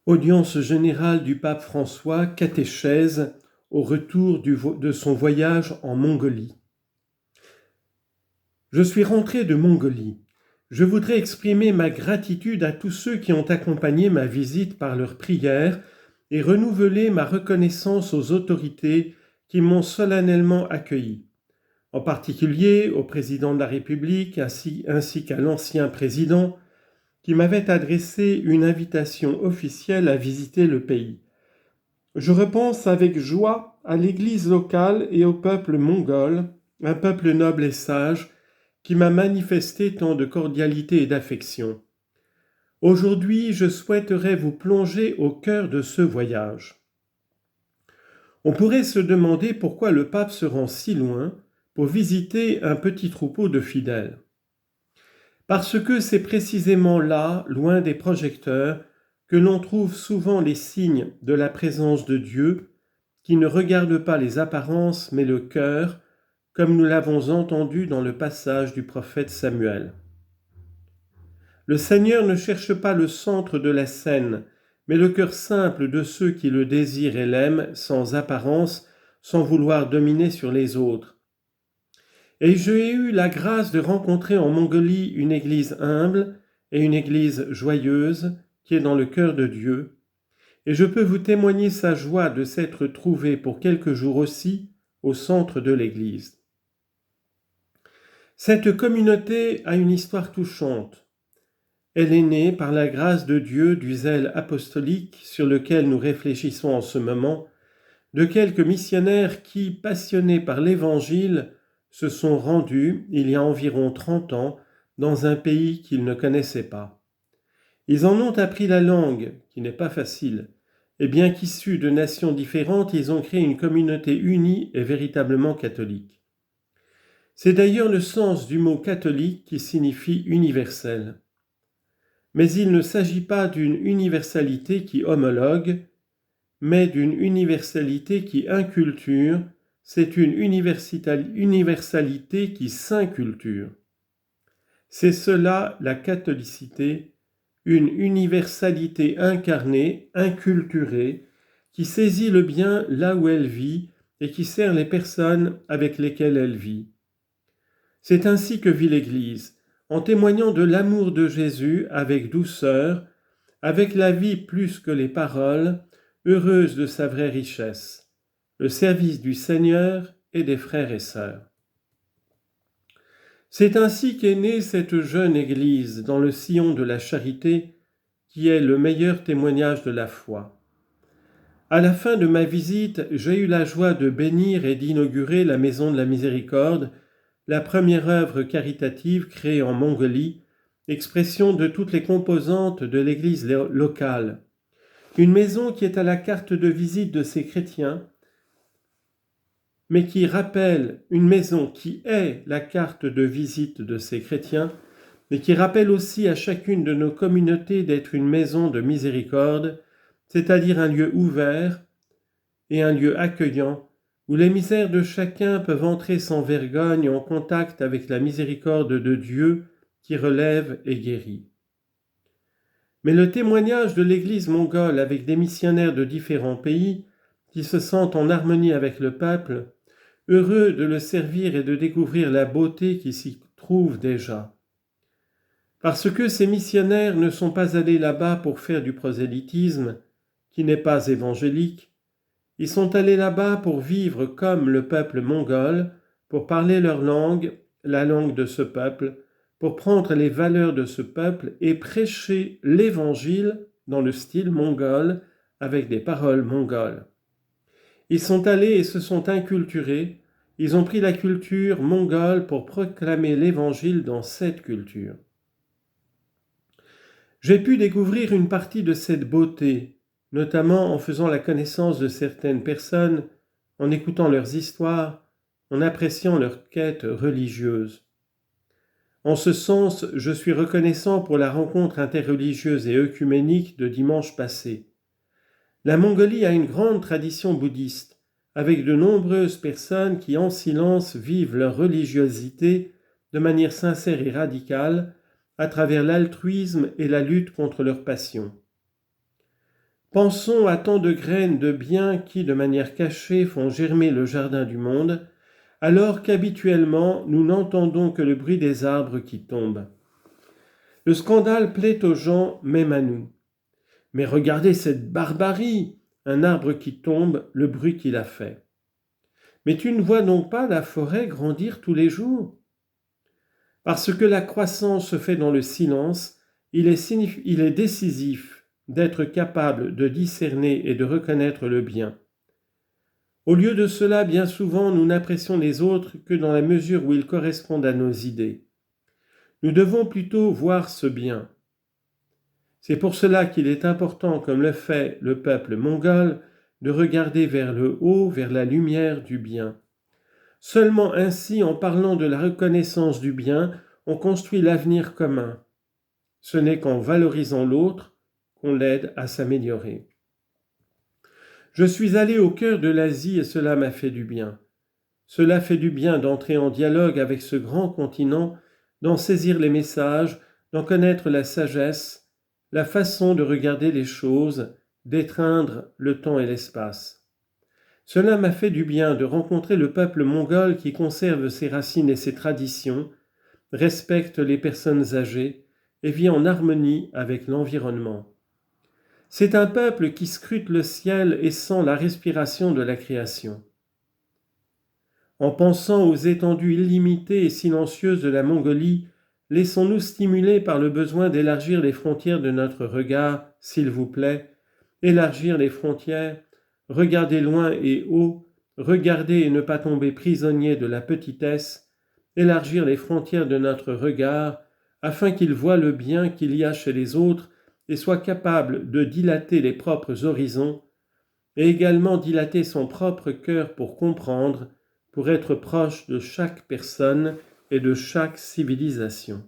Audience générale du pape François, catéchèse au retour de son voyage en Mongolie. Je suis rentré de Mongolie. Je voudrais exprimer ma gratitude à tous ceux qui ont accompagné ma visite par leurs prières et renouveler ma reconnaissance aux autorités qui m'ont solennellement accueilli, en particulier au président de la République ainsi qu'à l'ancien président qui m'avait adressé une invitation officielle à visiter le pays. Je repense avec joie à l'Église locale et au peuple mongol, un peuple noble et sage, qui m'a manifesté tant de cordialité et d'affection. Aujourd'hui, je souhaiterais vous plonger au cœur de ce voyage. On pourrait se demander pourquoi le pape se rend si loin pour visiter un petit troupeau de fidèles. Parce que c'est précisément là, loin des projecteurs, que l'on trouve souvent les signes de la présence de Dieu, qui ne regarde pas les apparences mais le cœur, comme nous l'avons entendu dans le passage du prophète Samuel. Le Seigneur ne cherche pas le centre de la scène, mais le cœur simple de ceux qui le désirent et l'aiment sans apparence, sans vouloir dominer sur les autres. Et j'ai eu la grâce de rencontrer en Mongolie une église humble et une église joyeuse qui est dans le cœur de Dieu. Et je peux vous témoigner sa joie de s'être trouvé pour quelques jours aussi au centre de l'église. Cette communauté a une histoire touchante. Elle est née par la grâce de Dieu du zèle apostolique sur lequel nous réfléchissons en ce moment, de quelques missionnaires qui, passionnés par l'Évangile, se sont rendus, il y a environ 30 ans, dans un pays qu'ils ne connaissaient pas. Ils en ont appris la langue, qui n'est pas facile, et bien qu'issus de nations différentes, ils ont créé une communauté unie et véritablement catholique. C'est d'ailleurs le sens du mot catholique qui signifie universel. Mais il ne s'agit pas d'une universalité qui homologue, mais d'une universalité qui inculture, c'est une universalité qui s'inculture. C'est cela la catholicité, une universalité incarnée, inculturée, qui saisit le bien là où elle vit et qui sert les personnes avec lesquelles elle vit. C'est ainsi que vit l'Église, en témoignant de l'amour de Jésus avec douceur, avec la vie plus que les paroles, heureuse de sa vraie richesse, le service du Seigneur et des frères et sœurs. C'est ainsi qu'est née cette jeune Église dans le sillon de la charité, qui est le meilleur témoignage de la foi. À la fin de ma visite, j'ai eu la joie de bénir et d'inaugurer la Maison de la Miséricorde, la première œuvre caritative créée en Mongolie, expression de toutes les composantes de l'Église locale. Une maison qui est à la carte de visite de ces chrétiens, mais qui rappelle, une maison qui est la carte de visite de ces chrétiens, mais qui rappelle aussi à chacune de nos communautés d'être une maison de miséricorde, c'est-à-dire un lieu ouvert et un lieu accueillant, où les misères de chacun peuvent entrer sans vergogne en contact avec la miséricorde de Dieu qui relève et guérit. Mais le témoignage de l'Église mongole avec des missionnaires de différents pays qui se sentent en harmonie avec le peuple, heureux de le servir et de découvrir la beauté qui s'y trouve déjà. Parce que ces missionnaires ne sont pas allés là-bas pour faire du prosélytisme, qui n'est pas évangélique, ils sont allés là-bas pour vivre comme le peuple mongol, pour parler leur langue, la langue de ce peuple, pour prendre les valeurs de ce peuple et prêcher l'Évangile dans le style mongol avec des paroles mongoles. Ils sont allés et se sont inculturés, ils ont pris la culture mongole pour proclamer l'Évangile dans cette culture. J'ai pu découvrir une partie de cette beauté, notamment en faisant la connaissance de certaines personnes, en écoutant leurs histoires, en appréciant leur quête religieuse. En ce sens, je suis reconnaissant pour la rencontre interreligieuse et œcuménique de dimanche passé. La Mongolie a une grande tradition bouddhiste, avec de nombreuses personnes qui en silence vivent leur religiosité de manière sincère et radicale à travers l'altruisme et la lutte contre leurs passions. Pensons à tant de graines de bien qui, de manière cachée, font germer le jardin du monde, alors qu'habituellement nous n'entendons que le bruit des arbres qui tombent. Le scandale plaît aux gens, même à nous. Mais regardez cette barbarie, un arbre qui tombe, le bruit qu'il a fait. Mais tu ne vois donc pas la forêt grandir tous les jours? Parce que la croissance se fait dans le silence, il est décisif d'être capable de discerner et de reconnaître le bien. Au lieu de cela, bien souvent, nous n'apprécions les autres que dans la mesure où ils correspondent à nos idées. Nous devons plutôt voir ce bien. C'est pour cela qu'il est important, comme le fait le peuple mongol, de regarder vers le haut, vers la lumière du bien. Seulement ainsi, en parlant de la reconnaissance du bien, on construit l'avenir commun. Ce n'est qu'en valorisant l'autre qu'on l'aide à s'améliorer. Je suis allé au cœur de l'Asie et cela m'a fait du bien. Cela fait du bien d'entrer en dialogue avec ce grand continent, d'en saisir les messages, d'en connaître la sagesse, la façon de regarder les choses, d'étreindre le temps et l'espace. Cela m'a fait du bien de rencontrer le peuple mongol qui conserve ses racines et ses traditions, respecte les personnes âgées et vit en harmonie avec l'environnement. C'est un peuple qui scrute le ciel et sent la respiration de la création. En pensant aux étendues illimitées et silencieuses de la Mongolie, laissons-nous stimuler par le besoin d'élargir les frontières de notre regard, s'il vous plaît, élargir les frontières, regarder loin et haut, regarder et ne pas tomber prisonnier de la petitesse, élargir les frontières de notre regard, afin qu'il voie le bien qu'il y a chez les autres et soit capable de dilater les propres horizons, et également dilater son propre cœur pour comprendre, pour être proche de chaque personne et de chaque civilisation.